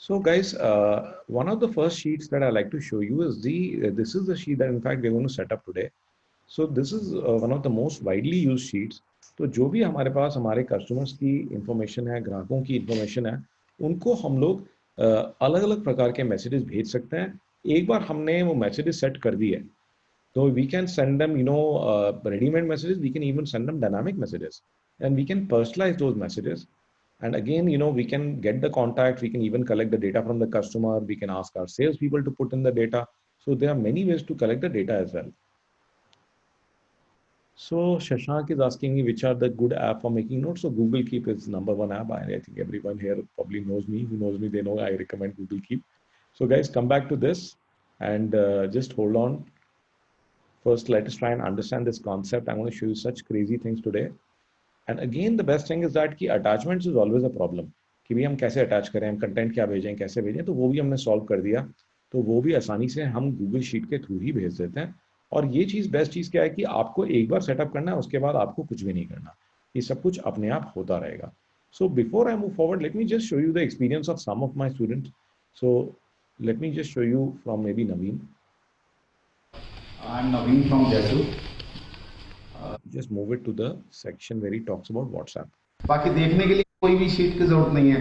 So guys, one of the first sheets that I like to show you is this is the sheet that in fact we're going to set up today. So this is one of the most widely used sheets. तो जो भी हमारे पास हमारे customers की information है, ग्राहकों की information है, उनको हम लोग अलग अलग प्रकार के मैसेजेस भेज सकते हैं. एक बार हमने वो मैसेजेस सेट कर दिए, तो we can send them, ready-made messages. We can even send them dynamic messages, and we can personalize those messages. And again, we can get the contact. We can even collect the data from the customer. We can ask our salespeople to put in the data. So there are many ways to collect the data as well. So Shashank is asking me which are the good app for making notes. So Google Keep is number one app. I think everyone here probably knows me. Who knows me, they know I recommend Google Keep. So guys, come back to this and just hold on. First, let us try and understand this concept. I'm going to show you such crazy things today. And again, the best thing is that कि attachments is always a problem. कि भी हम कैसे attach करें, हम content क्या भेजें, कैसे भेजें, तो वो भी हमने सॉल्व कर दिया. तो वो भी आसानी से हम गूगल शीट के थ्रू ही भेज देते हैं. और ये चीज़ बेस्ट चीज़ क्या है कि आपको एक बार सेटअप करना है, उसके बाद आपको कुछ भी नहीं करना. ये सब कुछ अपने आप होता रहेगा. So before I move forward, let me just show you the experience of some of my students. So let me just show you from maybe Naveen. I'm Naveen from Jaipur. Just move it to the section where he talks about WhatsApp. बाकी देखने के लिए कोई भी sheet की जरूरत नहीं है.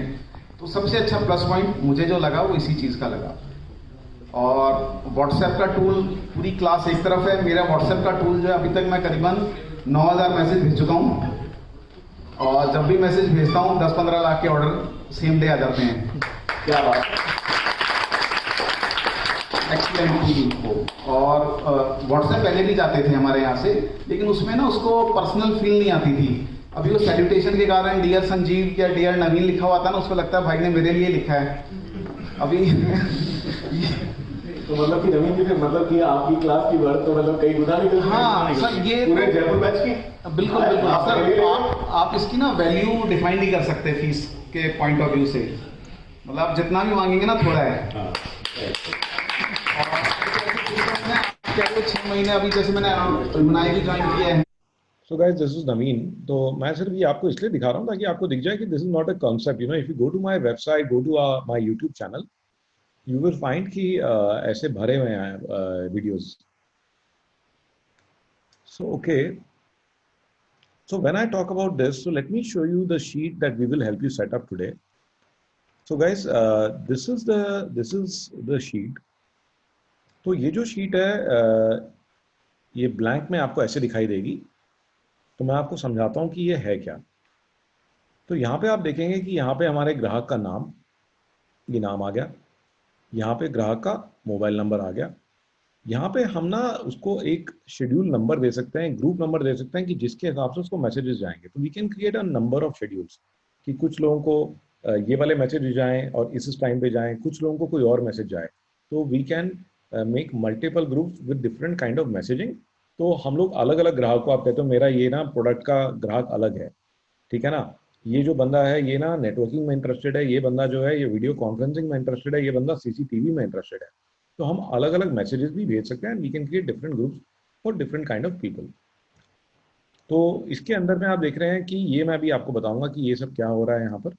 तो सबसे अच्छा प्लस पॉइंट मुझे जो लगा वो इसी चीज़ का लगा. और व्हाट्सएप का टूल पूरी क्लास एक तरफ है. मेरा व्हाट्सएप का टूल जो है अभी तक मैं करीबन 9000 मैसेज भेज चुका हूँ. और जब भी मैसेज भेजता हूँ 10-15 लाख के ऑर्डर सेम डे आ जाते हैं. क्या बात. और व्हाट्सएप पहले भी जाते थे हमारे यहाँ से, लेकिन उसमें ना उसको पर्सनल फील नहीं आती थी. अभी वो सैल्यूटेशन के कारण डियर संजीव या डियर नवीन लिखा हुआ था ना, उसको लगता है भाई ने मेरे लिए लिखा है. अभी तो मतलब कि नवीन जी, मतलब कि आपकी क्लास की वर्क तो मतलब कई गुना निकल. हाँ सर, ये पूरे जयपुर बैच की बिल्कुल सर. आप इसकी ना वैल्यू डिफाइन नहीं कर सकते फीस के पॉइंट ऑफ व्यू से. मतलब आप जितना भी मांगेंगे ना थोड़ा है. 6 महीने अभी जैसे मैंने बनाई भी ज्वाइन किया है. So guys, this is Naveen. तो मैं सिर्फ ये आपको इसलिए दिखा रहा हूँ ताकि आपको दिख जाए कि this is not a concept. If you go to my website, go to my YouTube channel, you will find कि ऐसे भरे हुए हैं videos. So okay. So when I talk about this, so let me show you the sheet that we will help you set up today. So guys, this is the sheet. तो ये जो sheet है ये blank में आपको ऐसे दिखाई देगी. तो मैं आपको समझाता हूँ कि ये है क्या. तो यहाँ पे आप देखेंगे कि यहाँ पे हमारे ग्राहक का नाम, ये नाम आ गया. यहाँ पे ग्राहक का मोबाइल नंबर आ गया. यहाँ पे हम ना उसको एक शेड्यूल नंबर दे सकते हैं, ग्रुप नंबर दे सकते हैं कि जिसके हिसाब से उसको मैसेजेस जाएंगे. तो we can create a number of schedules कि कुछ लोगों को ये वाले मैसेज जाएं और इस टाइम पे जाएं, कुछ लोगों को कोई और मैसेज जाए. तो we can make multiple groups with different kind of messaging. तो हम लोग अलग अलग ग्राहक को, आप कहते हो मेरा ये ना प्रोडक्ट का ग्राहक अलग है, ठीक है ना, ये जो बंदा है ये ना नेटवर्किंग में इंटरेस्टेड है, ये बंदा जो है ये वीडियो कॉन्फ्रेंसिंग में इंटरेस्टेड है, ये बंदा सीसीटीवी में इंटरेस्टेड है. तो हम अलग अलग मैसेजेस भी भेज सकते हैं. We can create different groups for different kind of people. तो इसके अंदर में आप देख रहे हैं कि ये मैं भी आपको बताऊंगा कि ये सब क्या हो रहा है यहाँ पर.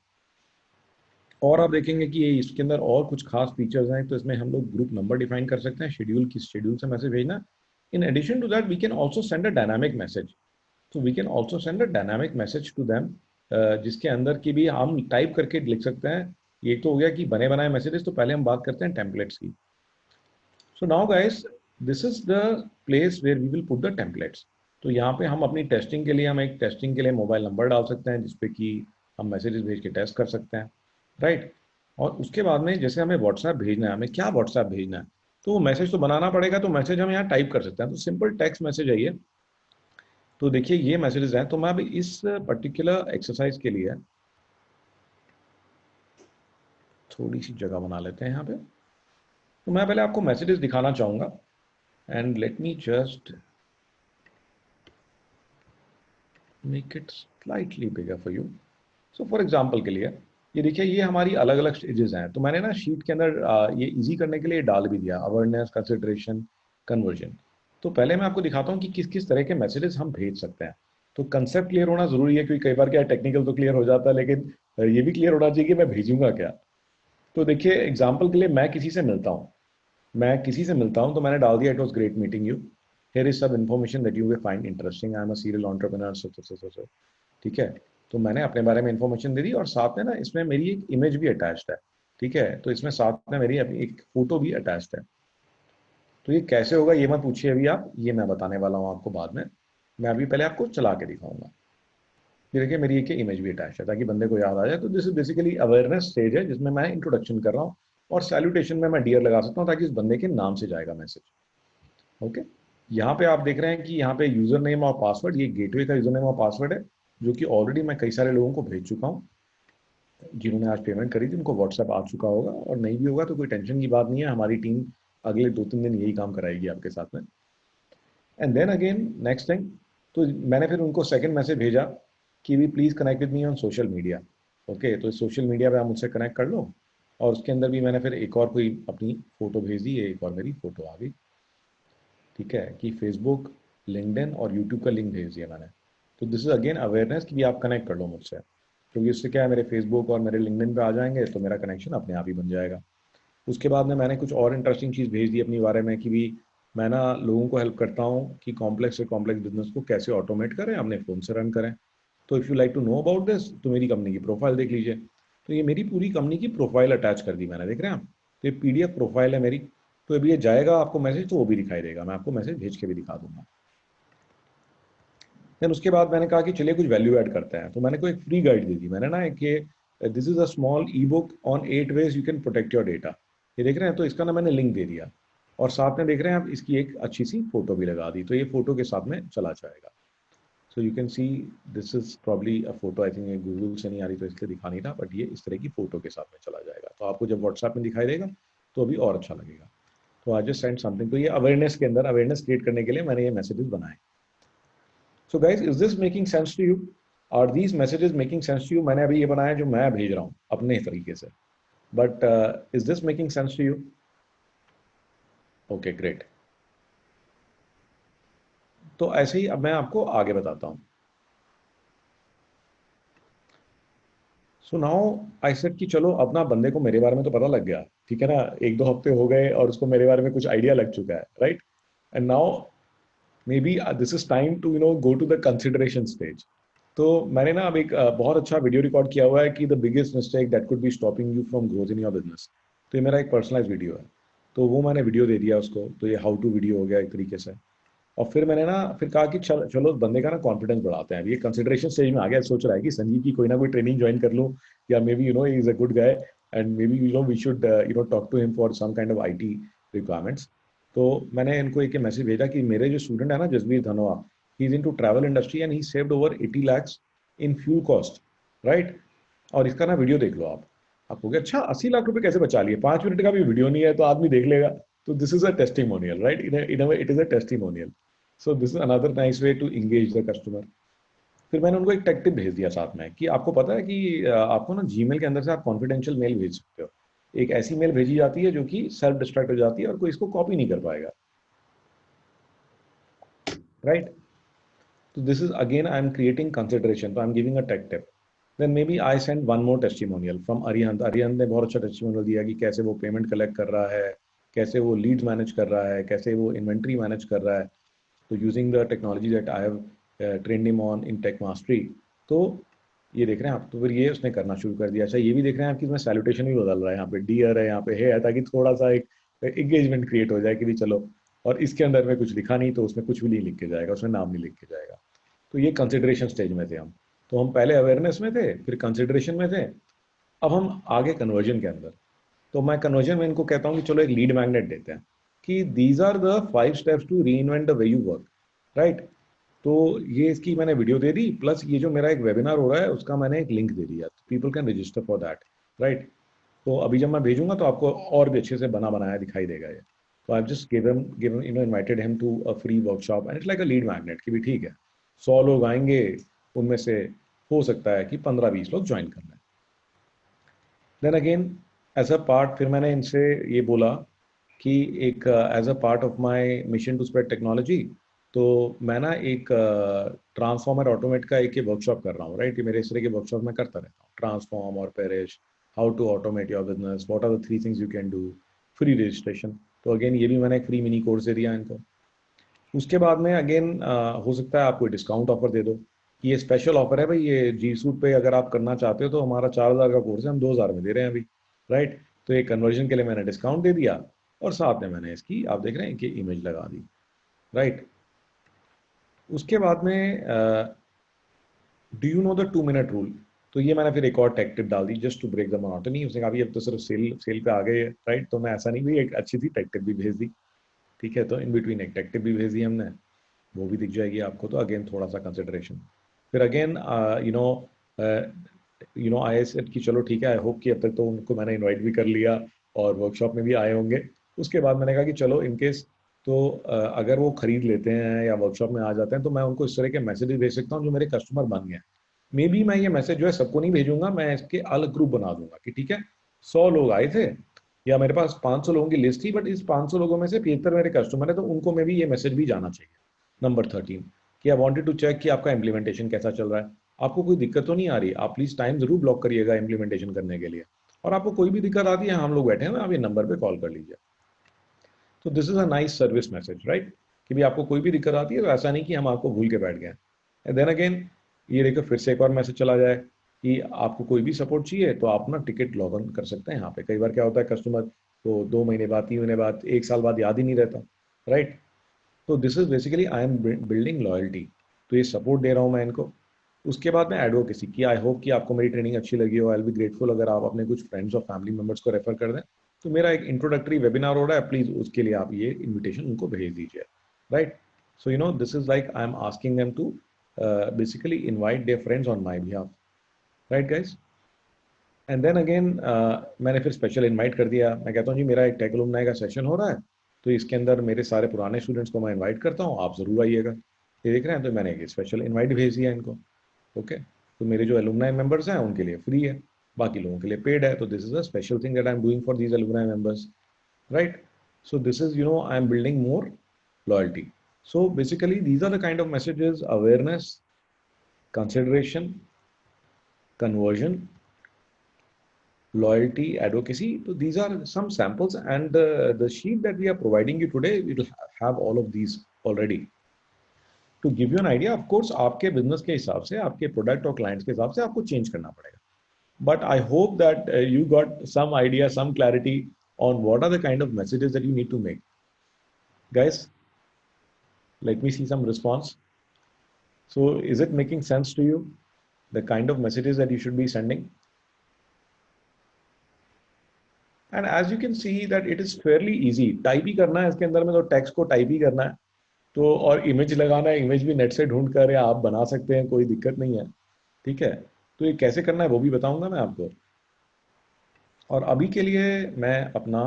और आप देखेंगे कि ये इसके अंदर और कुछ खास फीचर्स हैं. तो इसमें हम लोग ग्रुप नंबर डिफाइन कर सकते हैं, शेड्यूल किस शेड्यूल से मैसेज भेजना. In addition to that we can also send a dynamic message. तो we can also send a dynamic message to them, जिसके अंदर की भी हम टाइप करके लिख सकते हैं. ये तो हो गया कि बने बनाए मैसेजेस. तो पहले हम बात करते हैं टेम्पलेट्स की. So now guys, this is the place where we will put the templates. तो यहाँ पे हम अपनी टेस्टिंग के लिए, हम एक टेस्टिंग के लिए मोबाइल नंबर डाल सकते हैं जिसपे कि हम मैसेजेस भेज के टेस्ट कर सकते हैं, राइट. और उसके बाद में जैसे हमें व्हाट्सएप भेजना है, हमें क्या व्हाट्सएप भेजना है, तो मैसेज तो बनाना पड़ेगा. तो मैसेज हम यहाँ टाइप कर सकते हैं. तो सिंपल टेक्स्ट मैसेज है ये. तो देखिए ये मैसेजेस हैं. तो मैं अभी इस पर्टिकुलर एक्सरसाइज के लिए थोड़ी सी जगह बना लेते हैं यहाँ पे. तो मैं पहले आपको मैसेजेस दिखाना चाहूँगा. And let me just make it slightly bigger for you. So for example के लिए ये देखिए, ये हमारी अलग अलग स्टेजेस हैं. तो मैंने ना शीट के अंदर ये इजी करने के लिए डाल भी दिया, अवेयरनेस, कंसिडरेशन, कन्वर्जन. तो पहले मैं आपको दिखाता हूँ कि किस किस तरह के मैसेजेस हम भेज सकते हैं. तो कंसेप्ट क्लियर होना जरूरी है, क्योंकि कई बार क्या टेक्निकल तो क्लियर हो जाता है, लेकिन ये भी क्लियर होना चाहिए कि मैं भेजूंगा क्या. तो देखिए एग्जाम्पल के लिए मैं किसी से मिलता हूँ, तो मैंने डाल दिया it was great meeting you, here is सब information that you will find interesting, I am a serial entrepreneur so, ठीक है। तो मैंने अपने बारे में इन्फॉर्मेशन दे दी और साथ में ना इसमें मेरी एक इमेज भी अटैच्ड है, ठीक है। तो इसमें साथ में मेरी अभी एक फोटो भी अटैच्ड है। तो ये कैसे होगा ये मत पूछिए अभी आप, ये मैं बताने वाला हूँ आपको बाद में। मैं अभी पहले आपको चला के दिखाऊंगा। ये देखिए मेरी एक इमेज भी अटैच है ताकि बंदे को याद आ जाए। तो this is basically awareness stage है जिसमें मैं इंट्रोडक्शन कर रहा हूँ और सैल्यूटेशन में मैं डियर लगा सकता हूँ ताकि इस बंदे के नाम से जाएगा मैसेज। ओके, यहाँ पे आप देख रहे हैं कि यहाँ पे यूजर नेम और पासवर्ड, ये गेटवे का यूजर नेम और पासवर्ड है जो कि ऑलरेडी मैं कई सारे लोगों को भेज चुका हूँ। जिन्होंने आज पेमेंट करी थी उनको व्हाट्सएप आ चुका होगा, और नहीं भी होगा तो कोई टेंशन की बात नहीं है, हमारी टीम अगले 2-3 दिन यही काम कराएगी आपके साथ में। And then again next thing, तो मैंने फिर उनको सेकंड मैसेज भेजा कि भी please connect with me on social media. Okay, तो सोशल मीडिया पे आप मुझसे कनेक्ट कर लो। और उसके अंदर भी मैंने फिर एक और कोई अपनी फ़ोटो भेज दी, एक और मेरी फ़ोटो आ गई, ठीक है, कि फेसबुक, लिंक्डइन और यूट्यूब का लिंक भेज दिया मैंने। तो दिस इज़ अगेन अवेयरनेस कि भी आप कनेक्ट कर लो मुझसे, क्योंकि उससे क्या है मेरे फेसबुक और मेरे लिंक्डइन पे आ जाएंगे तो मेरा कनेक्शन अपने आप ही बन जाएगा। उसके बाद में मैंने कुछ और इंटरेस्टिंग चीज़ भेज दी अपने बारे में कि भी मैं ना लोगों को हेल्प करता हूँ कि कॉम्प्लेक्स से कॉम्प्लेक्स बिजनेस को कैसे ऑटोमेट करें, अपने फ़ोन से रन करें। तो if you like to know about this तो मेरी कंपनी की प्रोफाइल देख लीजिए। तो ये मेरी पूरी कंपनी की प्रोफाइल अटैच कर दी मैंने, देख रहे हैं आप। तो ये पीडीएफ प्रोफाइल है मेरी। तो अभी ये जाएगा आपको मैसेज तो वो भी दिखाई देगा, मैं आपको मैसेज भेज के भी दिखा दूंगा। देन उसके बाद मैंने कहा कि चलिए कुछ वैल्यू ऐड करते हैं, तो मैंने कोई एक फ्री गाइड दे दी मैंने ना, कि this is a small e book on 8 ways you can protect your data. ये देख रहे हैं, तो इसका ना मैंने लिंक दे दिया और साथ में देख रहे हैं आप इसकी एक अच्छी सी फोटो भी लगा दी, तो ये फोटो के साथ में चला जाएगा। सो you can see this is probably a photo, I think ये गूगल से नहीं आ रही तो इसलिए दिखा नहीं रहा, बट ये इस तरह की फोटो के साथ में चला जाएगा। तो आपको जब व्हाट्सएप में दिखाई देगा तो अभी और अच्छा लगेगा। तो आई जस्ट सेंड समथिंग। तो ये अवेयरनेस के अंदर अवेयरनेस क्रिएट करने के लिए मैंने ये मैसेजेस बनाए। So guys, is this making sense to you? Are these messages making sense to you? मैंने अभी ये बनाया जो मैं भेज रहा हूँ अपने तरीके से, but is this making sense to you? Okay, great. तो ऐसे ही अब मैं आपको आगे बताता हूँ। सो नाउ आई सेड कि चलो अब ना बंदे को मेरे बारे में तो पता लग गया, ठीक है ना, 1-2 हफ्ते हो गए और उसको मेरे बारे में कुछ आइडिया लग चुका है, right. And now maybe this is time to go to the consideration stage. तो मैंने ना अब एक बहुत अच्छा वीडियो रिकॉर्ड किया हुआ है कि the biggest mistake that could be stopping you from growth in your business. तो ये मेरा एक पर्सनलाइज वीडियो है, तो वो मैंने वीडियो दे दिया उसको। तो ये हाउ टू वीडियो हो गया एक तरीके से। और फिर मैंने ना फिर कहा कि चलो बंदे का ना कॉन्फिडेंस बढ़ाते हैं। ये कंसिडरेशन स्टेज में आ गया, सोच रहा है कि संजीव की कोई ना कोई ट्रेनिंग ज्वाइन कर लूँ, या maybe he is a good guy and maybe we should talk to him for some kind of IT requirements. तो मैंने इनको एक मैसेज भेजा कि मेरे जो स्टूडेंट है ना Jasbir Dhanoa, he is into travel industry and he saved over 80 lakhs in fuel cost, right. और इसका ना वीडियो देख लो आप कहोगे अच्छा 80 लाख रुपए कैसे बचा लिए, 5 मिनट का भी वीडियो नहीं है तो आदमी देख लेगा। तो this is a testimonial, right, in a way it is a testimonial. So this is another nice way to engage the customer. फिर मैंने उनको एक टेक टिप भेज दिया साथ में कि आपको पता है कि आपको ना जीमेल के अंदर से आप कॉन्फिडेंशियल मेल भेज सकते हो। एक ऐसी मेल भेजी जाती है जो कि सेल्फ डिस्ट्रैक्ट हो जाती है और कोई इसको कॉपी नहीं कर पाएगा, right. So this is again I am creating consideration. So I am giving a tech tip. Then maybe I send one more testimonial from Arihant. Arihant ने बहुत अच्छा testimonial दिया कि कैसे वो पेमेंट कलेक्ट कर रहा है, कैसे वो लीड्स मैनेज कर रहा है, कैसे वो इन्वेंट्री मैनेज कर रहा है। तो using the technology that I have trained him on in tech mastery. तो ये देख रहे हैं आप, तो फिर ये उसने करना शुरू कर दिया। अच्छा ये भी देख रहे हैं आप कि इसमें सैल्यूटेशन भी बदल रहा है, यहाँ पे डियर है, यहाँ पे है, ताकि थोड़ा सा एक एंगेजमेंट क्रिएट हो जाए कि भी चलो। और इसके अंदर में कुछ लिखा नहीं तो उसमें कुछ भी नहीं लिख के जाएगा, उसमें नाम नहीं लिख के जाएगा। तो ये कंसिडरेशन स्टेज में थे हम। तो हम पहले अवेयरनेस में थे, फिर कंसिडरेशन में थे, अब हम आगे कन्वर्जन के अंदर। तो मैं कन्वर्जन में इनको कहता हूँ कि चलो एक लीड मैग्नेट देते हैं कि these are the 5 steps to reinvent the way you work, right. तो ये इसकी मैंने वीडियो दे दी, प्लस ये जो मेरा एक वेबिनार हो रहा है उसका मैंने एक लिंक दे दिया, people can register for that, right. तो अभी जब मैं भेजूंगा तो आपको और भी अच्छे से बना बनाया दिखाई देगा ये। तो I just given invited him to a free workshop and it's like a lead magnet कि भी ठीक है 100 लोग आएंगे, उनमें से हो सकता है कि 15-20 लोग ज्वाइन कर लें। Then again as a part फिर मैंने इनसे ये बोला कि एक as a part of my mission to spread technology, तो मैं ना एक ट्रांसफॉर्मर ऑटोमेट का एक वर्कशॉप कर रहा हूँ, राइट। कि मेरे इस तरह के वर्कशॉप में करता रहता हूँ, ट्रांसफॉर्म और perish how to automate your business, what are the 3 things you can do, free registration. तो अगेन ये भी मैंने एक फ्री मिनी कोर्स दे दिया इनको। उसके बाद में अगेन हो सकता है आपको डिस्काउंट ऑफर दे दो कि ये स्पेशल ऑफर है भाई, ये जी सूट पे अगर आप करना चाहते हो तो हमारा 4,000 का कोर्स है, हम 2,000 में दे रहे हैं अभी, राइट। तो ये कन्वर्जन के लिए मैंने डिस्काउंट दे दिया और साथ में मैंने इसकी आप देख रहे हैं कि इमेज लगा दी, राइट। उसके बाद में do you know the 2 minute rule, तो ये मैंने फिर एक और टेक टिप डाल दी just to break the monotony. उसने कहा अब तो सिर्फ सेल पे आ गए, राइट। तो मैं ऐसा नहीं, भी एक अच्छी सी टेक टिप भी भेज दी, ठीक है। तो इन बिटवीन एक टेक टिप भी भेज दी हमने, वो भी दिख जाएगी आपको। तो अगेन थोड़ा सा कंसिडरेशन। फिर again you know I said कि चलो ठीक है, आई होप कि अब तक तो उनको मैंने इनवाइट भी कर लिया और वर्कशॉप में भी आए होंगे। उसके बाद मैंने कहा कि चलो इनकेस तो अगर वो खरीद लेते हैं या वर्कशॉप में आ जाते हैं तो मैं उनको इस तरह के मैसेजेस भेज सकता हूँ जो मेरे कस्टमर बन गए। मे बी मैं ये मैसेज जो है सबको नहीं भेजूंगा, मैं इसके अलग ग्रुप बना दूंगा कि ठीक है 100 लोग आए थे या मेरे पास 500 लोगों की लिस्ट थी, बट इस 500 लोगों में से 75 मेरे कस्टमर है, तो उनको में भी ये मैसेज भी जाना चाहिए। नंबर 13 कि आई वांटेड टू चेक कि आपका इम्प्लीमेंटेशन कैसा चल रहा है, आपको कोई दिक्कत तो नहीं आ रही, आप प्लीज टाइम जरूर ब्लॉक करिएगा इम्प्लीमेंटेशन करने के लिए, और आपको कोई भी दिक्कत आती है हम लोग बैठे हैं, आप ये नंबर पे कॉल कर लीजिए। तो this is a nice service message, right, कि भी आपको कोई भी दिक्कत आती है तो ऐसा नहीं कि हम आपको भूल के बैठ गए। देन अगेन ये देखो फिर से एक और मैसेज चला जाए कि आपको कोई भी सपोर्ट चाहिए तो आप ना टिकट लॉग इन कर सकते हैं यहाँ पे। कई बार क्या होता है कस्टमर को 2 महीने बाद, 3 महीने बाद, 1 साल बाद याद ही नहीं रहता, राइट। तो this is basically I am building loyalty, तो ये सपोर्ट दे रहा हूँ मैं इनको। उसके बाद में एडवोकेसी की, आई होप कि आपको मेरी ट्रेनिंग अच्छी लगी हो। आई विल बी ग्रेटफुल अगर आप अपने कुछ फ्रेंड्स और फैमिली मेंबर्स को रेफर कर दें। तो मेरा एक इंट्रोडक्टरी वेबिनार हो रहा है, प्लीज उसके लिए आप ये इन्विटेशन उनको भेज दीजिए, right. So you know this is like I am asking them to basically invite their friends on my behalf, right guys. And then again मैंने फिर स्पेशल इनवाइट कर दिया। मैं कहता हूँ जी मेरा एक टेक अलुमनाई का सेशन हो रहा है, तो इसके अंदर मेरे सारे पुराने स्टूडेंट्स को मैं इनवाइट करता हूँ, आप जरूर आइएगा। ये देख रहे हैं, तो मैंने एक स्पेशल इनवाइट भेज दिया इनको, ओके। तो मेरे जो अलुमनाई मेंबर्स हैं उनके लिए फ्री है, बाकी लोगों के लिए पेड है। तो this is a special thing that I am doing for these alumni members, right. So this is you know I am building more loyalty. So basically these are the kind of messages: awareness, consideration, conversion, loyalty, advocacy. So these are some samples, and the sheet that we are providing you today will have all of these already. To give you an idea, of course आपके business के हिसाब से, आपके product और clients के हिसाब से आपको चेंज करना पड़ेगा, but I hope that you got some idea, some clarity on what are the kind of messages that you need to make. Guys, let me see some response. So is it making sense to you, the kind of messages that you should be sending? And as you can see that it is fairly easy. Type ही करना है इसके अंदर में, तो text को type ही करना है, तो और इमेज लगाना है, इमेज भी नेट से ढूंढ कर या आप बना सकते हैं, कोई दिक्कत नहीं है, ठीक है। तो ये कैसे करना है वो भी बताऊंगा मैं आपको। और अभी के लिए मैं अपना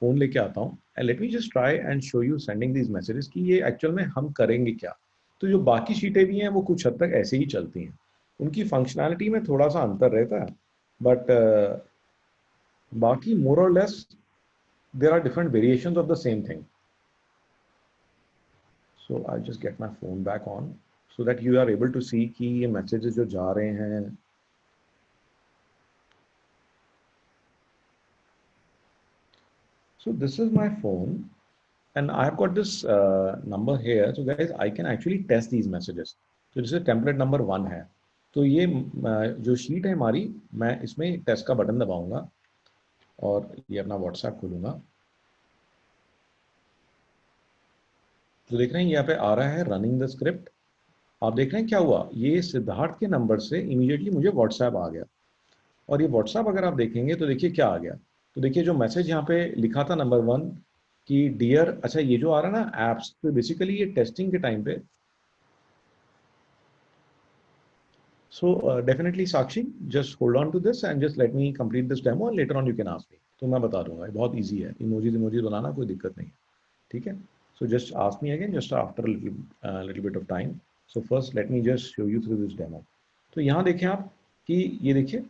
फोन लेके आता हूँ, and let me just try and show you sending these messages कि ये एक्चुअल में हम करेंगे क्या। तो जो बाकी शीटें भी हैं वो कुछ हद तक ऐसे ही चलती हैं, उनकी फंक्शनैलिटी में थोड़ा सा अंतर रहता है, बट बाकी more or less there are different variations of the same thing. So I'll just get my phone back on so that you are able to see कि ये messages जो जा रहे हैं, so this is my phone and I've got this number here. So guys, I can actually test these messages. So this is template number 1 है। तो ये जो शीट है हमारी, मैं इसमें टेस्ट का बटन दबाऊंगा और ये अपना व्हाट्सएप खोलूंगा। तो देख रहे हैं यहाँ पे आ रहा है रनिंग द स्क्रिप्ट। आप देख रहे हैं क्या हुआ, ये सिद्धार्थ के नंबर से इमीडिएटली मुझे व्हाट्सएप आ गया, और ये व्हाट्सएप अगर आप देखेंगे तो देखिए क्या आ गया। तो देखिए जो मैसेज यहाँ पे लिखा था नंबर 1 कि डियर, अच्छा ये जो आ रहा है ना एप्स, तो बेसिकली ये टेस्टिंग के टाइम पे। So definitely Sakshi, just hold on to this and just let me complete this demo and later on you can ask me. तो मैं बता दूंगा, बहुत इजी है, इमोजीज बनाना कोई दिक्कत नहीं है, ठीक है। So just ask me again just after a little bit of time. So first let me just show you through this demo. तो यहाँ देखें आप कि ये देखिए,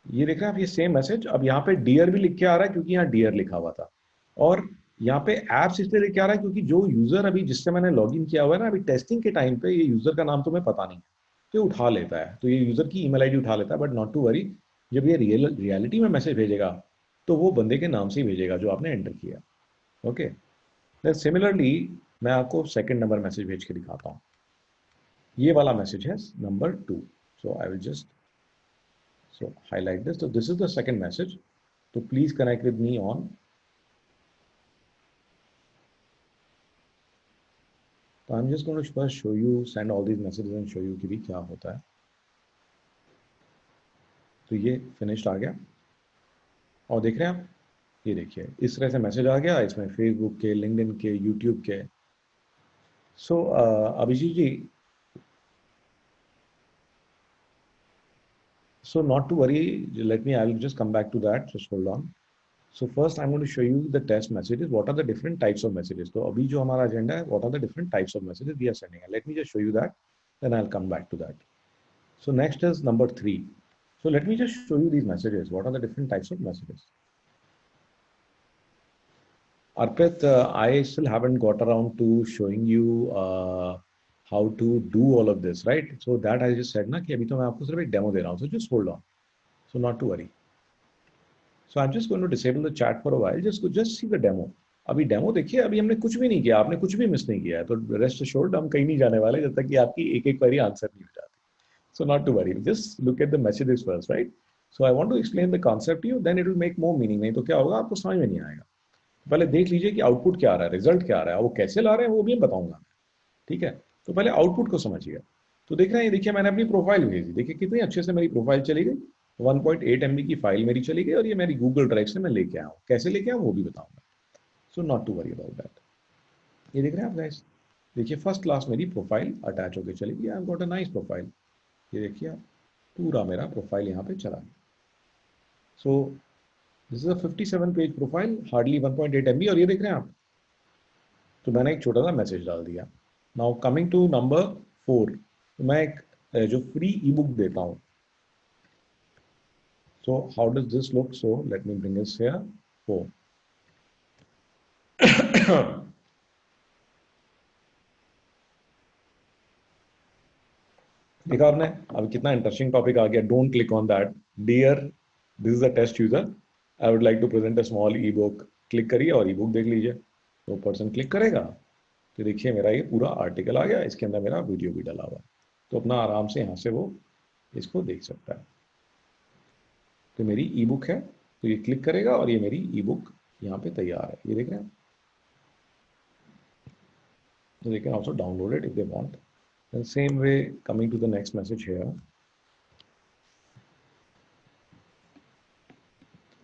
ये देख रहे हैं आप, ये सेम मैसेज अब यहाँ पे डियर भी लिख के आ रहा है क्योंकि यहाँ डियर लिखा हुआ था, और यहाँ पे एप्स इसलिए लिख के आ रहा है क्योंकि जो यूजर अभी जिससे मैंने लॉगिन किया हुआ है ना, अभी टेस्टिंग के टाइम पे ये यूजर का नाम तुम्हें पता नहीं है, तो उठा लेता है, तो ये यूजर की ईमेल आईडी उठा लेता है, बट नॉट टू वरी, जब ये रियलिटी में मैसेज भेजेगा तो वो बंदे के नाम से ही भेजेगा जो आपने एंटर किया। ओके, देन सिमिलरली मैं आपको सेकंड नंबर मैसेज भेज के दिखाता हूँ। ये वाला मैसेज है number 2। So I will just highlight this. So this is the second message. So please connect with me on So I'm just going to first show you, send all these messages and show you कि भी क्या होता है। तो ये finished आ गया और देख रहे हैं आप, ये देखिए इस तरह से मैसेज आ गया, इसमें फेसबुक के, लिंक्डइन के, यूट्यूब के। सो अभिजीत जी, so not to worry, let me, I will just come back to that, just hold on. So first I'm going to show you the test messages, what are the different types of messages. तो अभी जो हमारा agenda है, what are the different types of messages we are sending, and let me just show you that, then I'll come back to that. So next is number 3. So let me just show you these messages, what are the different types of messages. Arpit, I still haven't got around to showing you how to do all of this, right? So that I just said ना कि अभी तो मैं आपको सिर्फ एक demo दे रहा हूँ, so just hold on, so not to worry. So I'm just going to disable the chat for a while, just see the demo. अभी डेमो देखिए, अभी हमने कुछ भी नहीं किया, आपने कुछ भी मिस नहीं किया है, तो रेस्ट अश्योर्ड हम कहीं नहीं जाने वाले जब तक कि आपकी एक एक क्वेरी आंसर नहीं हो जाती। So not to worry, just look at the messages first, right? So I want to explain the concept to you, then it will make more meaning. नहीं तो क्या होगा, आपको समझ में नहीं आएगा। पहले देख लीजिए कि आउटपुट क्या आ रहा है, रिजल्ट क्या आ रहा है, वो कैसे ला रहे हैं वो भी बताऊंगा मैं, ठीक है? तो पहले आउटपुट को समझिए। तो देख रहे हैं, देखिए मैंने अपनी प्रोफाइल भेजी, देखिए कितनी अच्छे से मेरी प्रोफाइल चली गई, 1.8 MB की फाइल मेरी चली गई और ये मेरी गूगल ड्राइव से मैं लेके आया हूँ। कैसे लेके आया वो भी बताऊंगा। So not to worry about that. ये देख रहे हैं आप गाइस, देखिए फर्स्ट क्लास मेरी प्रोफाइल अटैच होकर चली गई। I have got a nice profile. ये देखिए आप, पूरा मेरा प्रोफाइल यहाँ पे चला गया। सो this is a 57 page profile, hardly 1.8 MB। और ये देख रहे हैं आप, तो मैंने एक छोटा सा मैसेज डाल दिया। नाउ कमिंग टू नंबर 4, तो मैं एक जो फ्री ई बुक देता हूँ। So how does this look? So let me bring this here. 4. देखा आपने, अब कितना इंटरेस्टिंग टॉपिक आ गया। Don't click on that dear, this is a test user, I would like to present a small e book. Click करिए और ई book देख लीजिए। तो पर्सन क्लिक करेगा तो देखिए मेरा ये पूरा आर्टिकल आ गया, इसके अंदर मेरा वीडियो भी डाला हुआ है। तो अपना आराम से यहाँ से वो इसको देख सकता है। तो मेरी ई बुक है, तो ये क्लिक करेगा और ये मेरी ई बुक यहाँ पे तैयार है। ये देख रहे हैं, so they can also download it if they want. And same way, coming to the next message here.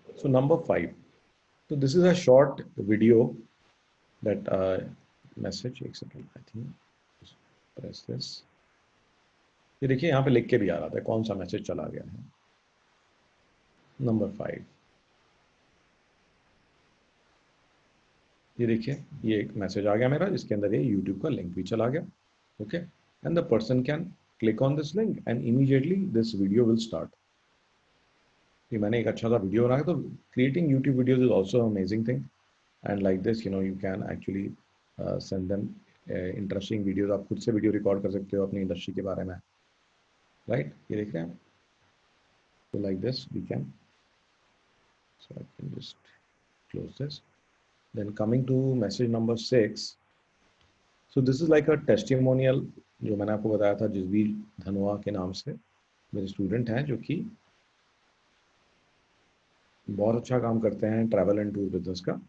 So number 5. So this is a short video that message. एक second, I think. Just press this. ये देखिए यहाँ पे लिख के भी आ रहा था कौन सा मैसेज चला गया है। नंबर 5, ये देखिए ये एक मैसेज आ गया मेरा, जिसके अंदर ये YouTube का लिंक भी चला गया। Okay, and the person can click on this link and immediately this video will start. कि मैंने एक अच्छा सा वीडियो बनाया। तो creating YouTube videos is also amazing thing, and like this you know you can actually send them interesting videos. आप खुद से वीडियो रिकॉर्ड कर सकते हो अपनी इंडस्ट्री के बारे में, राइट? ये देख रहे हैं, तो like this we can, so I can just close this. Then coming to message number 6, so this is like a testimonial, जो मैंने आपको बताया था जिसबीर धनोआ के नाम से मेरे स्टूडेंट हैं, जो कि बहुत अच्छा काम करते हैं ट्रैवल एंड टूर बिजनेस का।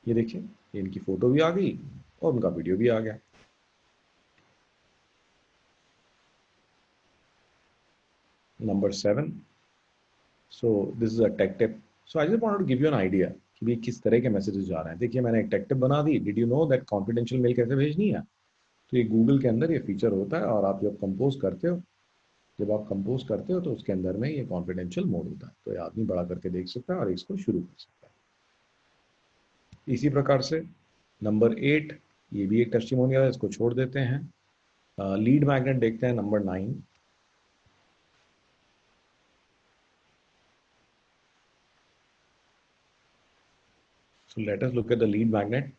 ये देखिए, इनकी फोटो भी आ गई और उनका वीडियो भी आ गया। Number 7, so this is a tech tip. So I just wanted to give you an idea कि भी किस तरह के मैसेजेस जा रहे हैं। देखिए मैंने एक टेक टिप बना दी। Did you know that confidential mail कैसे भेजनी है? तो ये गूगल के अंदर ये फीचर होता है, और आप जब कंपोज करते हो, तो उसके अंदर में ये कॉन्फिडेंशियल मोड होता है। तो ये आदमी बड़ा करके देख सकता है और इसको शुरू कर सकता है। इसी प्रकार से नंबर 8, ये भी एक टेस्टिमोनियल है, इसको छोड़ देते हैं। लीड मैग्नेट देखते हैं, number 9। So let us look at the lead magnet.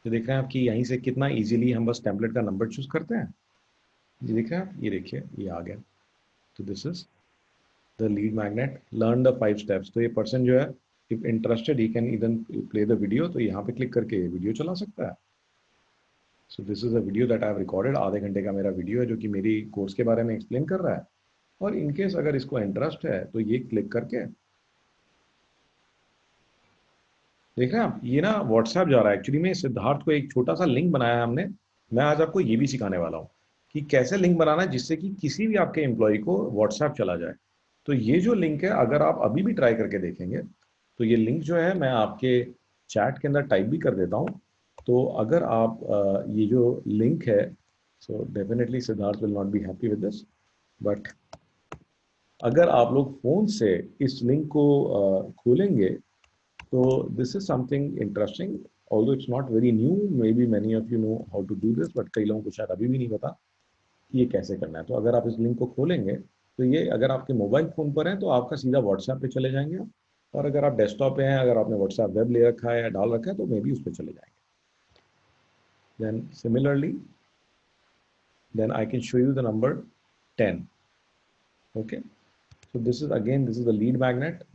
तो देख रहे हैं आपकी यहीं से कितना इजीली हम बस टेम्पलेट का नंबर चूज करते हैं ये दिख रहा है आप, ये देखिए ये आ गया। तो this is the lead magnet, learn the 5 steps. तो ये पर्सन जो है if interested he can even play the video, तो यहाँ पे क्लिक करके वीडियो चला सकता है। So this is a video that I have recorded, आधे घंटे का मेरा वीडियो है जो कि मेरी कोर्स के बारे में एक्सप्लेन कर रहा है। और इनकेस अगर इसको इंटरेस्ट है तो ये क्लिक करके देख रहे हैं आप, ये ना व्हाट्सएप जा रहा है। एक्चुअली में सिद्धार्थ को एक छोटा सा लिंक बनाया है हमने। मैं आज आपको ये भी सिखाने वाला हूँ कि कैसे लिंक बनाना है जिससे कि किसी भी आपके एम्प्लॉय को व्हाट्सएप चला जाए। तो ये जो लिंक है अगर आप अभी भी ट्राई करके देखेंगे तो ये लिंक जो है मैं आपके चैट के अंदर टाइप भी कर देता हूँ। तो अगर आप ये जो लिंक है, so definitely Siddharth will not be happy with this, but अगर आप लोग फोन से इस लिंक को खोलेंगे so this is something interesting, although it's not very new, maybe many of you know how to do this, but कई लोगों को शायद अभी भी नहीं पता कि ये कैसे करना है। तो अगर आप इस लिंक को खोलेंगे तो ये अगर आपके मोबाइल फ़ोन पर है तो आपका सीधा व्हाट्सएप पे चले जाएंगे आप। और अगर आप डेस्कटॉप पे हैं, अगर आपने व्हाट्सएप वेब ले रखा है या डाल रखा है तो मे बी उस पर चले जाएंगे। Then similarly then I can show you the number 10। Okay, so this is again, this is the lead magnet.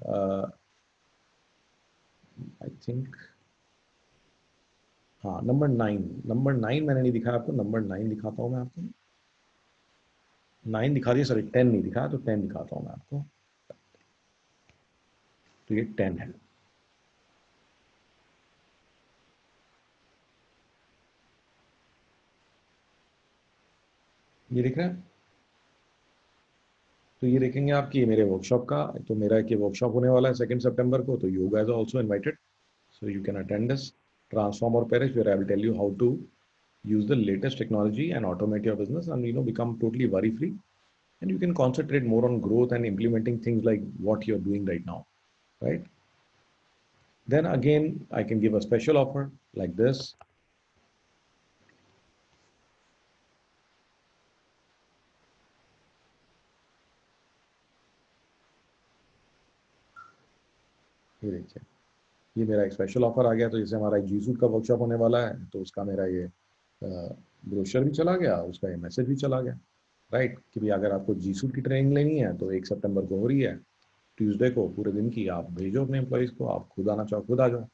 I think हाँ, नंबर 9, नंबर 9 मैंने नहीं दिखाया आपको, नंबर 9 दिखाता हूँ मैं आपको। 9 दिखा दिया, सॉरी 10 नहीं दिखाया, तो 10 दिखाता हूँ मैं आपको। तो ये 10 है। ये दिख रहा है। तो ये देखेंगे आप कि ये मेरे वर्कशॉप का, तो मेरा एक ये वर्कशॉप होने वाला है 2 सितंबर को, तो yoga is also invited, so you can attend this transform और perish, where I will tell you how to use the latest technology and automate your business and become totally worry free, and you can concentrate more on growth and implementing things like what you're doing right now, right? Then again I can give a special offer like this. ये देखिए, ये मेरा एक special offer आ गया। तो जैसे हमारा एक जी सूट का वर्कशॉप होने वाला है तो उसका मेरा ये ब्रोशर भी चला गया, उसका ये मैसेज भी चला गया, राइट? कि भाई अगर आपको जी सूट की ट्रेनिंग लेनी है तो 1 सितंबर को हो रही है, ट्यूसडे को पूरे दिन की, आप भेजो अपने एम्प्लॉइज़ को, आप खुद आना चाहो खुद आ जाओ।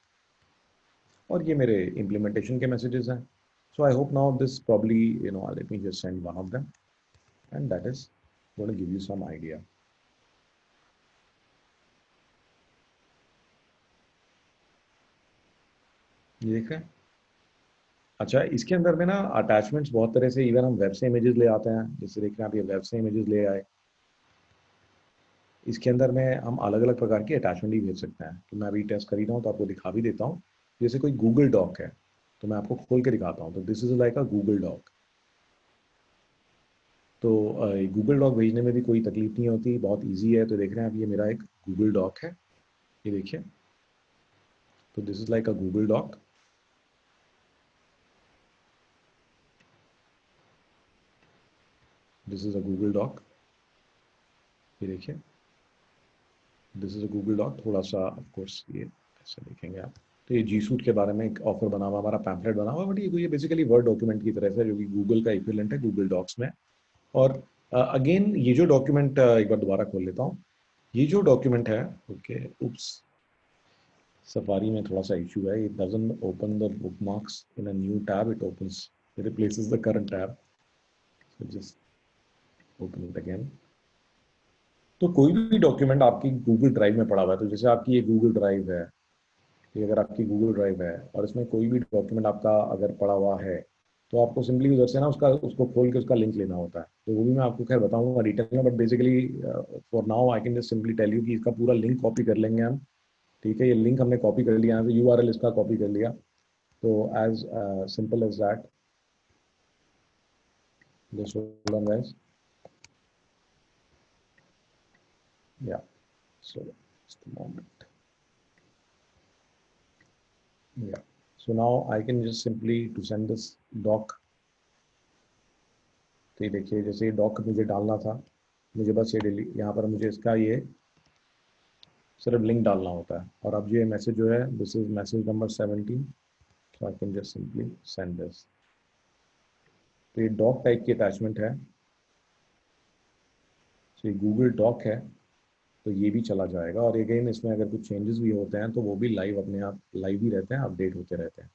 और ये मेरे इम्प्लीमेंटेशन के मैसेजेस हैं। So I hope now this probably let me just send one of them and that is going to give you some idea. ये देख रहे हैं। अच्छा, इसके अंदर में ना अटैचमेंट्स बहुत तरह से, इवन हम वेब से इमेजेस ले आते हैं, जैसे देख रहे हैं आप, ये वेब से इमेजेस ले आए। इसके अंदर में हम अलग अलग प्रकार की अटैचमेंट भी भेज सकते हैं। तो मैं अभी टेस्ट कर ही रहा हूँ तो आपको दिखा भी देता हूँ। जैसे कोई गूगल डॉक है तो मैं आपको खोल के दिखाता हूँ। तो this is like a Google doc. तो गूगल डॉक भेजने में भी कोई तकलीफ नहीं होती, बहुत इजी है। तो देख रहे हैं आप, ये मेरा एक गूगल डॉक है, ये देखिए। तो this is like a Google doc. This is a Google doc, ये देखिए। This is a Google doc. थोड़ा सा ऑफ कोर्स ये ऐसे देखेंगे आप। तो ये जी सूट के बारे में एक ऑफर बना हुआ, हमारा पैम्पलेट बना हुआ, बट ये बेसिकली वर्ड डॉक्यूमेंट की तरह से, जो कि गूगल का इक्विवेलेंट है गूगल डॉक्स में। और अगेन ये जो डॉक्यूमेंट, एक बार दोबारा खोल लेता हूँ। ये जो डॉक्यूमेंट है, ओके, उप्स, सफारी में थोड़ा सा इशू है, it doesn't open the bookmarks in a new tab, it opens, it replaces the current tab. So just open it again. तो कोई भी डॉक्यूमेंट आपकी गूगल ड्राइव में पड़ा हुआ है, तो जैसे आपकी ये गूगल ड्राइव है, ये अगर आपकी गूगल ड्राइव है और इसमें कोई भी डॉक्यूमेंट आपका अगर पड़ा हुआ है, तो आपको सिंपली उधर से ना उसको खोल के उसका लिंक लेना होता है। तो वो भी मैं आपको खैर बताऊंगा डिटेल में, but basically for now I can just simply tell you कि इसका पूरा लिंक कॉपी कर लेंगे हम। ठीक है, ये लिंक हमने कॉपी कर लिया, यहाँ से यूआरएल इसका कॉपी कर लिया। तो as simple as that, just hold on guys, yeah so just a moment, yeah so now I can just simply to send this doc। तो ये देखिए, जैसे ये डॉक मुझे डालना था, मुझे बस ये डेली यहाँ पर मुझे इसका ये सिर्फ लिंक डालना होता है। और अब ये मैसेज जो है, this is message number 17, so I can just simply send this. तो ये डॉक टाइप की अटैचमेंट है। तो ये गूगल डॉक है, तो ये भी चला जाएगा। और अगेन इसमें अगर कुछ चेंजेस भी होते हैं तो वो भी लाइव अपने आप लाइव ही रहते हैं, अपडेट होते रहते हैं।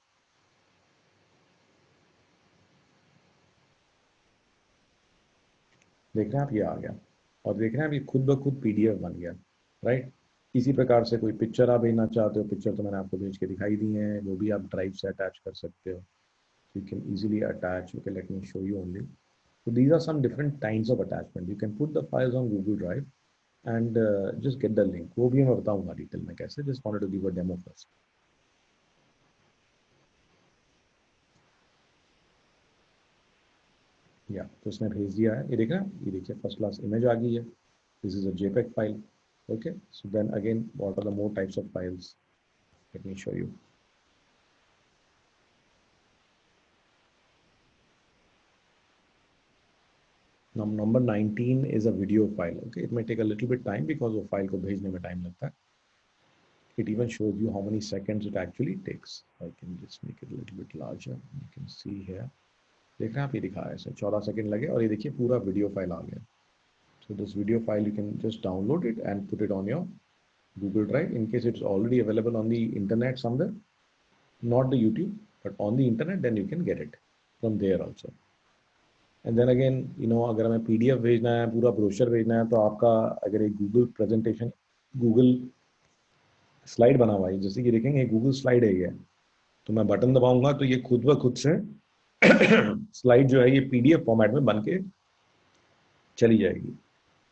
देख रहे हैं आप, ये आ गया। और देख रहे हैं आप, ये खुद ब खुद पीडीएफ बन गया, राइट। इसी प्रकार से कोई पिक्चर आप भेजना चाहते हो, पिक्चर तो मैंने आपको भेज के दिखाई दी है, वो भी आप ड्राइव से अटैच कर सकते हो। You can easily attach. Okay, let me show you only. So these are some different kinds of attachment. You can put the files on Google Drive and just get the link. वो भी मैं बताऊंगा detail में कैसे. Just wanted to give a demo first. या तो उसने भेज दिया है, ये देखा, ये देखिए फर्स्ट क्लास इमेज आ गई है. This is a JPEG file. Okay, so then again, what are the more types of files? Let me show you. Now, number 19 is a video file. Okay, it may take a little bit time because वो file को भेजने में time लगता है. It even shows you how many seconds it actually takes. I can just make it a little bit larger. You can see here. देख रहे हैं आप, ये दिखा है, 14 सेकंड लगे और ये देखिए पूरा वीडियो फाइल आ गया. So this video file you can just download it and put it on your Google Drive in case it's already available on the internet somewhere, not the YouTube, but on the internet, then you can get it from there also. And then again, अगर हमें PDF भेजना है, पूरा brochure भेजना है, तो आपका अगर एक Google प्रेजेंटेशन, Google स्लाइड बना हुआ है, जैसे कि देखेंगे गूगल स्लाइड है ये, तो मैं बटन दबाऊंगा तो ये खुद ब खुद से स्लाइड जो है ये PDF फॉर्मेट में बन के चली जाएगी.